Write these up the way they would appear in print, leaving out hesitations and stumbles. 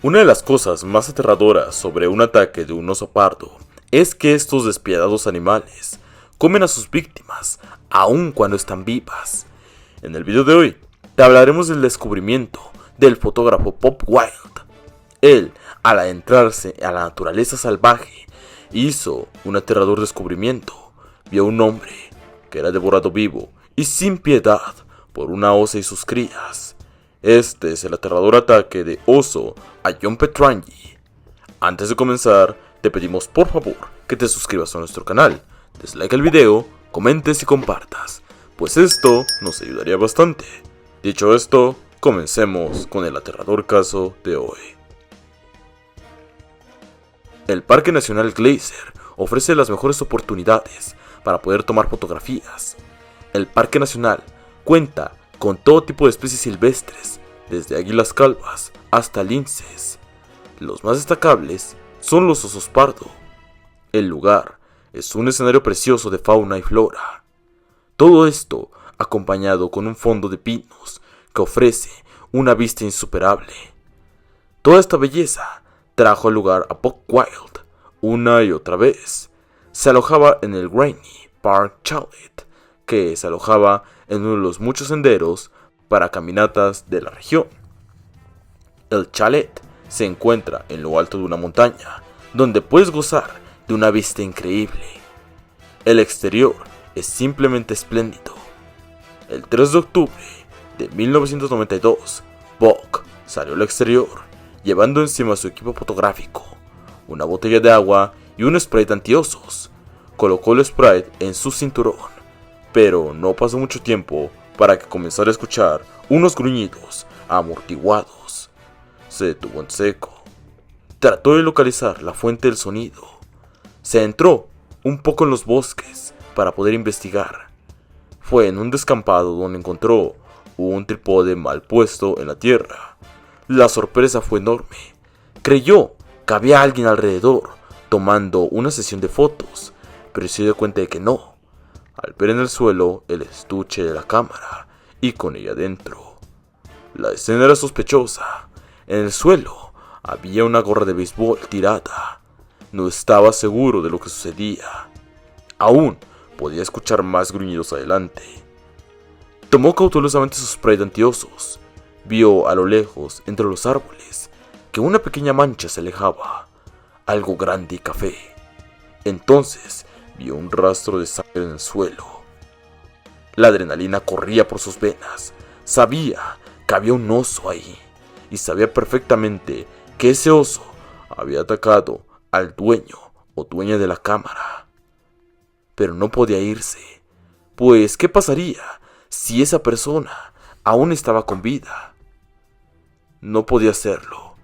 Una de las cosas más aterradoras sobre un ataque de un oso pardo es que estos despiadados animales comen a sus víctimas aun cuando están vivas. En el video de hoy te hablaremos del descubrimiento del fotógrafo Bob Wild. Él, al adentrarse a la naturaleza salvaje, hizo un aterrador descubrimiento. Vio a un hombre que era devorado vivo y sin piedad por una osa y sus crías. Este es el aterrador ataque de oso a John Petrangi. Antes de comenzar, te pedimos por favor que te suscribas a nuestro canal, des like al video, comentes y compartas, pues esto nos ayudaría bastante. Dicho esto, comencemos con el aterrador caso de hoy. El Parque Nacional Glacier ofrece las mejores oportunidades para poder tomar fotografías. El Parque Nacional cuenta con todo tipo de especies silvestres, desde águilas calvas hasta linces. Los más destacables son los osos pardo. El lugar es un escenario precioso de fauna y flora. Todo esto acompañado con un fondo de pinos que ofrece una vista insuperable. Toda esta belleza trajo al lugar a Bob Wild una y otra vez. Se alojaba en el Rainy Park Chalet, que se alojaba en uno de los muchos senderos para caminatas de la región. El chalet se encuentra en lo alto de una montaña, donde puedes gozar de una vista increíble. El exterior es simplemente espléndido. El 3 de octubre de 1992, Bob salió al exterior, llevando encima su equipo fotográfico, una botella de agua y un Sprite antiosos. Colocó el Sprite en su cinturón, pero no pasó mucho tiempo para que comenzara a escuchar unos gruñidos amortiguados. Se detuvo en seco. Trató de localizar la fuente del sonido. Se adentró un poco en los bosques para poder investigar. Fue en un descampado donde encontró un trípode mal puesto en la tierra. La sorpresa fue enorme. Creyó que había alguien alrededor tomando una sesión de fotos, pero se dio cuenta de que no, al ver en el suelo el estuche de la cámara y con ella dentro. La escena era sospechosa. En el suelo había una gorra de béisbol tirada. No estaba seguro de lo que sucedía. Aún podía escuchar más gruñidos adelante. Tomó cautelosamente sus spray antiosos. Vio a lo lejos, entre los árboles, que una pequeña mancha se alejaba, algo grande y café. Entonces vio un rastro de sangre en el suelo. La adrenalina corría por sus venas. Sabía que había un oso ahí, y sabía perfectamente que ese oso había atacado al dueño o dueña de la cámara. Pero no podía irse, pues ¿qué pasaría si esa persona aún estaba con vida? No podía hacerlo.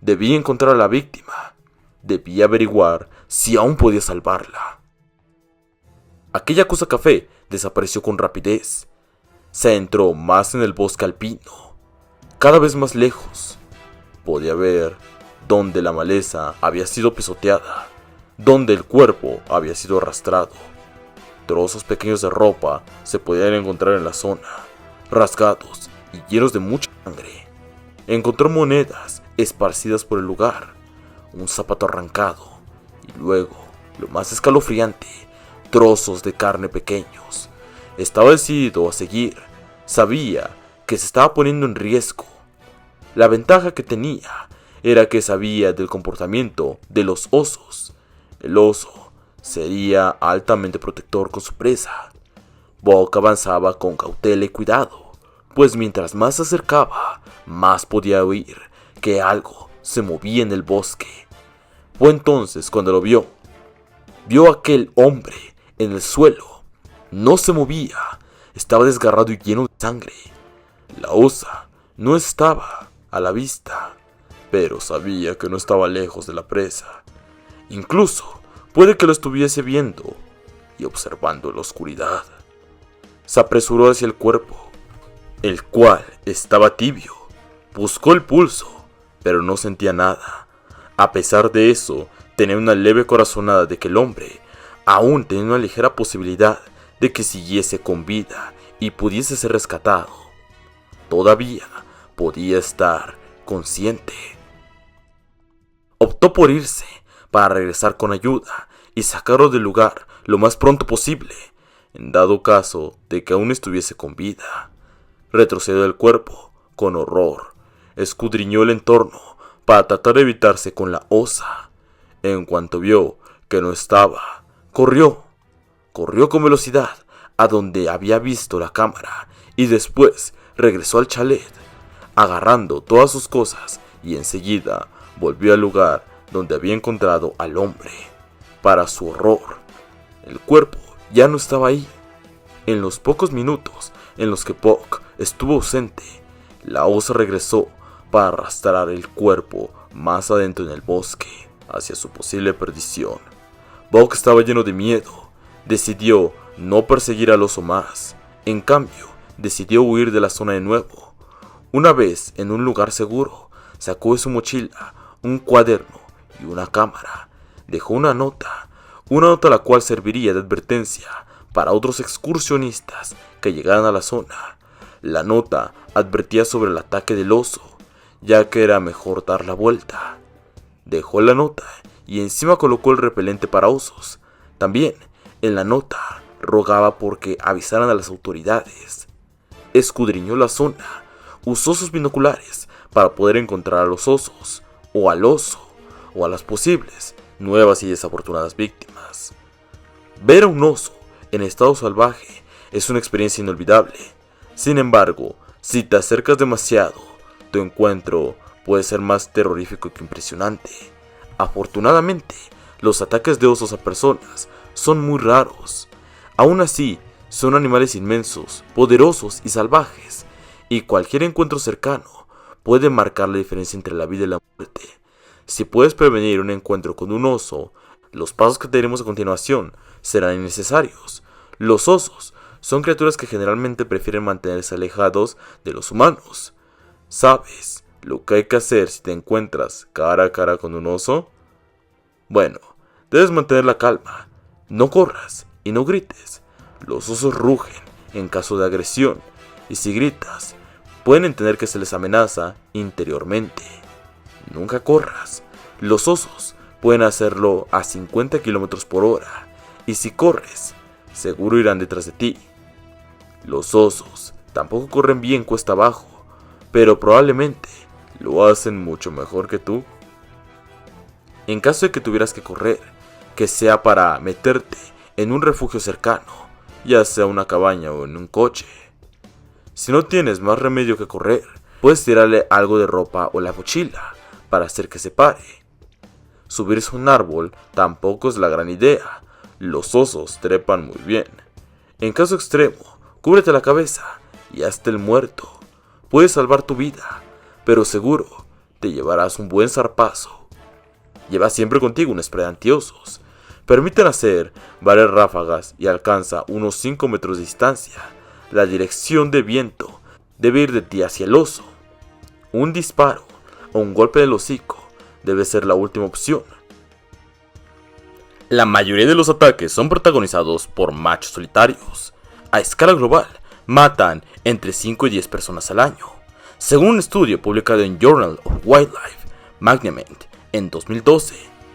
Debía encontrar a la víctima. Debía averiguar si aún podía salvarla. Aquella cosa café desapareció con rapidez. Se adentró más en el bosque alpino, cada vez más lejos. Podía ver donde la maleza había sido pisoteada, donde el cuerpo había sido arrastrado. Trozos pequeños de ropa se podían encontrar en la zona, rasgados y llenos de mucha sangre. Encontró monedas esparcidas por el lugar, un zapato arrancado y luego, lo más escalofriante, trozos de carne pequeños. Estaba decidido a seguir. Sabía que se estaba poniendo en riesgo. La ventaja que tenía era que sabía del comportamiento de los osos. El oso sería altamente protector con su presa. Bob avanzaba con cautela y cuidado, pues mientras más se acercaba, más podía oír que algo se movía en el bosque. Fue entonces cuando lo vio. Vio a aquel hombre en el suelo. No se movía, estaba desgarrado y lleno de sangre. La osa no estaba a la vista, pero sabía que no estaba lejos de la presa. Incluso puede que lo estuviese viendo y observando en la oscuridad. Se apresuró hacia el cuerpo, el cual estaba tibio. Buscó el pulso, pero no sentía nada. A pesar de eso, tenía una leve corazonada de que el hombre aún tenía una ligera posibilidad de que siguiese con vida y pudiese ser rescatado. Todavía podía estar consciente. optó por irse para regresar con ayuda y sacarlo del lugar lo más pronto posible, en dado caso de que aún estuviese con vida. Retrocedió el cuerpo con horror, escudriñó el entorno para tratar de evitarse con la osa. En cuanto vio que no estaba, corrió con velocidad a donde había visto la cámara y después regresó al chalet, agarrando todas sus cosas, y enseguida volvió al lugar donde había encontrado al hombre. Para su horror, el cuerpo ya no estaba ahí. En los pocos minutos en los que Puck estuvo ausente, la osa regresó para arrastrar el cuerpo más adentro en el bosque, hacia su posible perdición. Puck estaba lleno de miedo. Decidió no perseguir al oso más. En cambio, decidió huir de la zona de nuevo. Una vez en un lugar seguro, sacó de su mochila un cuaderno y una cámara. Dejó una nota la cual serviría de advertencia para otros excursionistas que llegaran a la zona. La nota advertía sobre el ataque del oso, ya que era mejor dar la vuelta. Dejó la nota y encima colocó el repelente para osos. También en la nota rogaba porque avisaran a las autoridades. Escudriñó la zona, usó sus binoculares para poder encontrar a los osos, o al oso, o a las posibles nuevas y desafortunadas víctimas. Ver a un oso en estado salvaje es una experiencia inolvidable. Sin embargo, si te acercas demasiado, tu encuentro puede ser más terrorífico que impresionante. Afortunadamente, los ataques de osos a personas son muy raros. Aún así, son animales inmensos, poderosos y salvajes, y cualquier encuentro cercano puede marcar la diferencia entre la vida y la muerte. Si puedes prevenir un encuentro con un oso, los pasos que te diremos a continuación serán innecesarios. Los osos son criaturas que generalmente prefieren mantenerse alejados de los humanos. ¿Sabes lo que hay que hacer si te encuentras cara a cara con un oso? Bueno, debes mantener la calma, no corras y no grites. Los osos rugen en caso de agresión, y si gritas, pueden entender que se les amenaza interiormente. Nunca corras. Los osos pueden hacerlo a 50 km por hora, y si corres, seguro irán detrás de ti. Los osos tampoco corren bien cuesta abajo, pero probablemente lo hacen mucho mejor que tú. En caso de que tuvieras que correr, que sea para meterte en un refugio cercano, ya sea una cabaña o en un coche. Si no tienes más remedio que correr, puedes tirarle algo de ropa o la mochila para hacer que se pare. Subirse a un árbol tampoco es la gran idea. Los osos trepan muy bien. En caso extremo, cúbrete la cabeza y hazte el muerto. Puedes salvar tu vida, pero seguro te llevarás un buen zarpazo. Lleva siempre contigo un spray antiosos. Permiten hacer varias ráfagas y alcanza unos 5 metros de distancia. La dirección de viento debe ir de ti hacia el oso. Un disparo o un golpe del hocico debe ser la última opción. La mayoría de los ataques son protagonizados por machos solitarios. A escala global, matan entre 5 y 10 personas al año. Según un estudio publicado en Journal of Wildlife Management en 2012,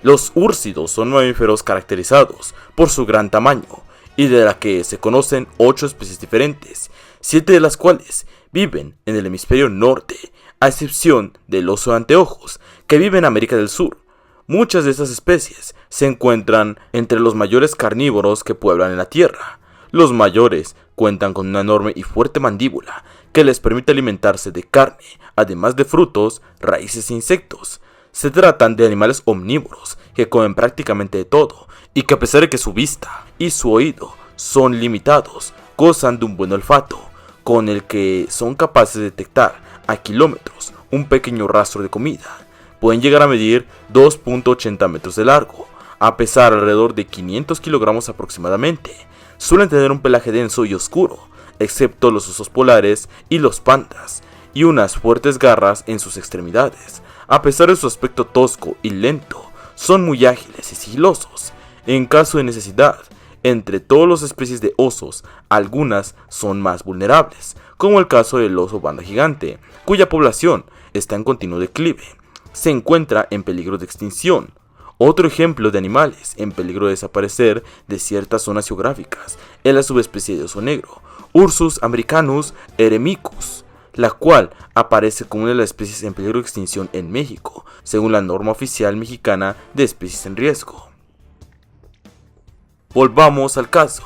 los úrsidos son mamíferos caracterizados por su gran tamaño y de la que se conocen 8 especies diferentes, 7 de las cuales viven en el hemisferio norte, a excepción del oso de anteojos, que vive en América del Sur. Muchas de estas especies se encuentran entre los mayores carnívoros que pueblan en la Tierra. Los mayores cuentan con una enorme y fuerte mandíbula que les permite alimentarse de carne, además de frutos, raíces e insectos. Se tratan de animales omnívoros que comen prácticamente de todo y que, a pesar de que su vista y su oído son limitados, gozan de un buen olfato, con el que son capaces de detectar a kilómetros un pequeño rastro de comida. Pueden llegar a medir 2.80 metros de largo, a pesar alrededor de 500 kilogramos aproximadamente. Suelen tener un pelaje denso y oscuro, excepto los osos polares y los pandas, y unas fuertes garras en sus extremidades. A pesar de su aspecto tosco y lento, son muy ágiles y sigilosos. En caso de necesidad, entre todas las especies de osos, algunas son más vulnerables, como el caso del oso panda gigante, cuya población está en continuo declive. se encuentra en peligro de extinción. Otro ejemplo de animales en peligro de desaparecer de ciertas zonas geográficas es la subespecie de oso negro, Ursus americanus eremicus, la cual aparece como una de las especies en peligro de extinción en México, según la norma oficial mexicana de especies en riesgo. Volvamos al caso.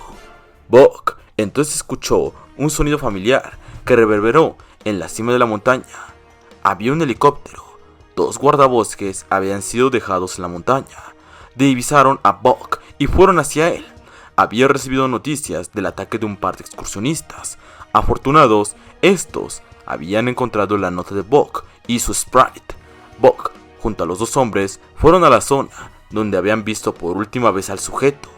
Buck entonces escuchó un sonido familiar que reverberó en la cima de la montaña. Había un helicóptero. 2 guardabosques habían sido dejados en la montaña. Divisaron a Buck y fueron hacia él. Había recibido noticias del ataque de un par de excursionistas. Afortunados, estos habían encontrado la nota de Buck y su Sprite. Buck, junto a los 2 hombres, fueron a la zona donde habían visto por última vez al sujeto.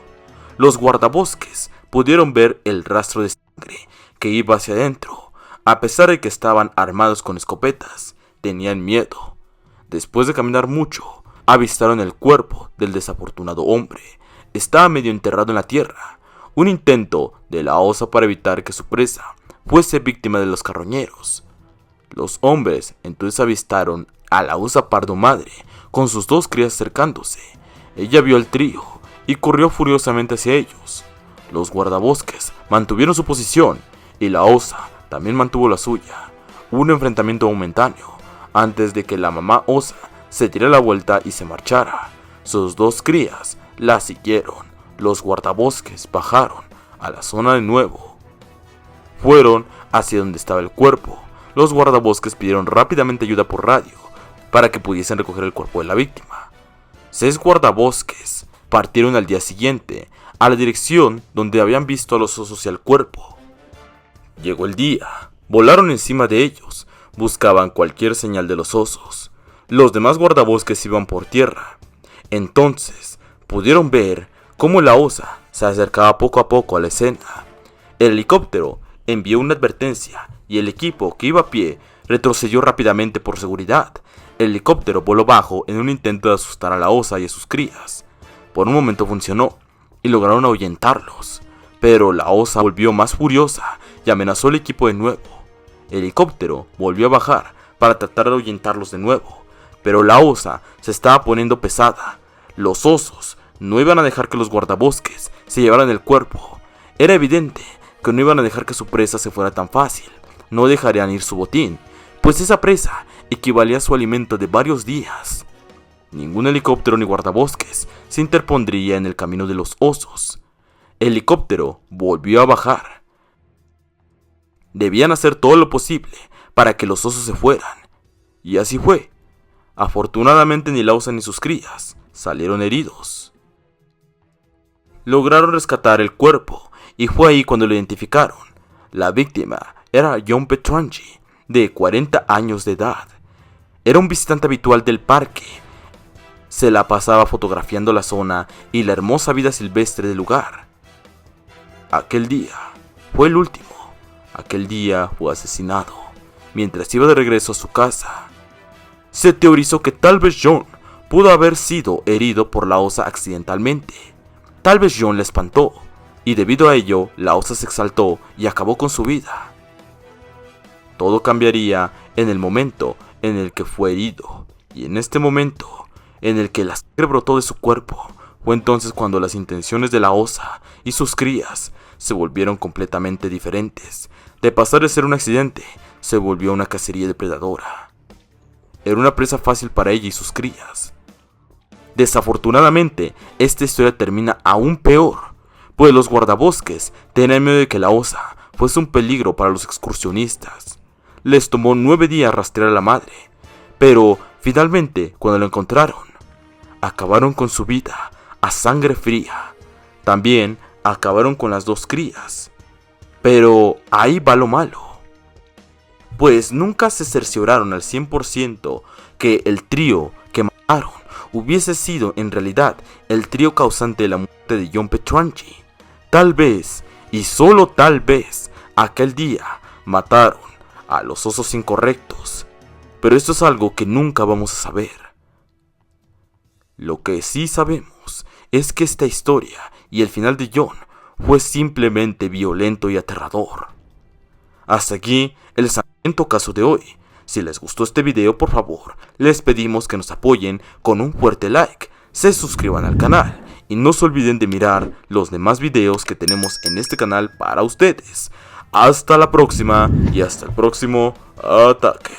Los guardabosques pudieron ver el rastro de sangre que iba hacia adentro. A pesar de que estaban armados con escopetas, tenían miedo. Después de caminar mucho, avistaron el cuerpo del desafortunado hombre. Estaba medio enterrado en la tierra. Un intento de la osa para evitar que su presa fuese víctima de los carroñeros. Los hombres entonces avistaron a la osa pardo madre con sus 2 crías acercándose. Ella vio al trío y corrió furiosamente hacia ellos. Los guardabosques mantuvieron su posición y la osa también mantuvo la suya. Hubo un enfrentamiento momentáneo antes de que la mamá osa se diera la vuelta y se marchara. Sus 2 crías la siguieron. Los guardabosques bajaron a la zona de nuevo. Fueron hacia donde estaba el cuerpo. Los guardabosques pidieron rápidamente ayuda por radio para que pudiesen recoger el cuerpo de la víctima. 6 guardabosques partieron al día siguiente a la dirección donde habían visto a los osos y al cuerpo. Llegó el día. Volaron encima de ellos. Buscaban cualquier señal de los osos. Los demás guardabosques iban por tierra. Entonces pudieron ver cómo la osa se acercaba poco a poco a la escena. El helicóptero envió una advertencia y el equipo que iba a pie retrocedió rápidamente por seguridad. El helicóptero voló bajo en un intento de asustar a la osa y a sus crías. Por un momento funcionó y lograron ahuyentarlos, pero la osa volvió más furiosa y amenazó al equipo de nuevo. El helicóptero volvió a bajar para tratar de ahuyentarlos de nuevo, pero la osa se estaba poniendo pesada. Los osos no iban a dejar que los guardabosques se llevaran el cuerpo. Era evidente que no iban a dejar que su presa se fuera tan fácil. No dejarían ir su botín, pues esa presa equivalía a su alimento de varios días. Ningún helicóptero ni guardabosques se interpondría en el camino de los osos. El helicóptero volvió a bajar. Debían hacer todo lo posible para que los osos se fueran. Y así fue. Afortunadamente ni la osa ni sus crías salieron heridos. Lograron rescatar el cuerpo y fue ahí cuando lo identificaron. La víctima era John Petrangi, de 40 años de edad. Era un visitante habitual del parque. Se la pasaba fotografiando la zona y la hermosa vida silvestre del lugar. Aquel día fue el último. Aquel día fue asesinado mientras iba de regreso a su casa. Se teorizó que tal vez John pudo haber sido herido por la osa accidentalmente. Tal vez John le espantó y debido a ello la osa se exaltó y acabó con su vida. Todo cambiaría en el momento en el que fue herido, y en este momento en el que la sangre brotó de su cuerpo fue entonces cuando las intenciones de la osa y sus crías se volvieron completamente diferentes. De pasar de ser un accidente, se volvió una cacería depredadora. Era una presa fácil para ella y sus crías. Desafortunadamente, esta historia termina aún peor, pues los guardabosques tenían miedo de que la osa fuese un peligro para los excursionistas. Les tomó 9 días rastrear a la madre, pero finalmente, cuando la encontraron, acabaron con su vida a sangre fría. También acabaron con las 2 crías. Pero ahí va lo malo, pues nunca se cercioraron al 100% que el trío que mataron hubiese sido en realidad el trío causante de la muerte de John Petrangi. Tal vez, y solo tal vez, aquel día mataron a los osos incorrectos, pero esto es algo que nunca vamos a saber. Lo que sí sabemos es que esta historia y el final de John fue simplemente violento y aterrador. Hasta aquí el sangriento caso de hoy. Si les gustó este video, por favor, les pedimos que nos apoyen con un fuerte like, se suscriban al canal y no se olviden de mirar los demás videos que tenemos en este canal para ustedes. Hasta la próxima y hasta el próximo ataque.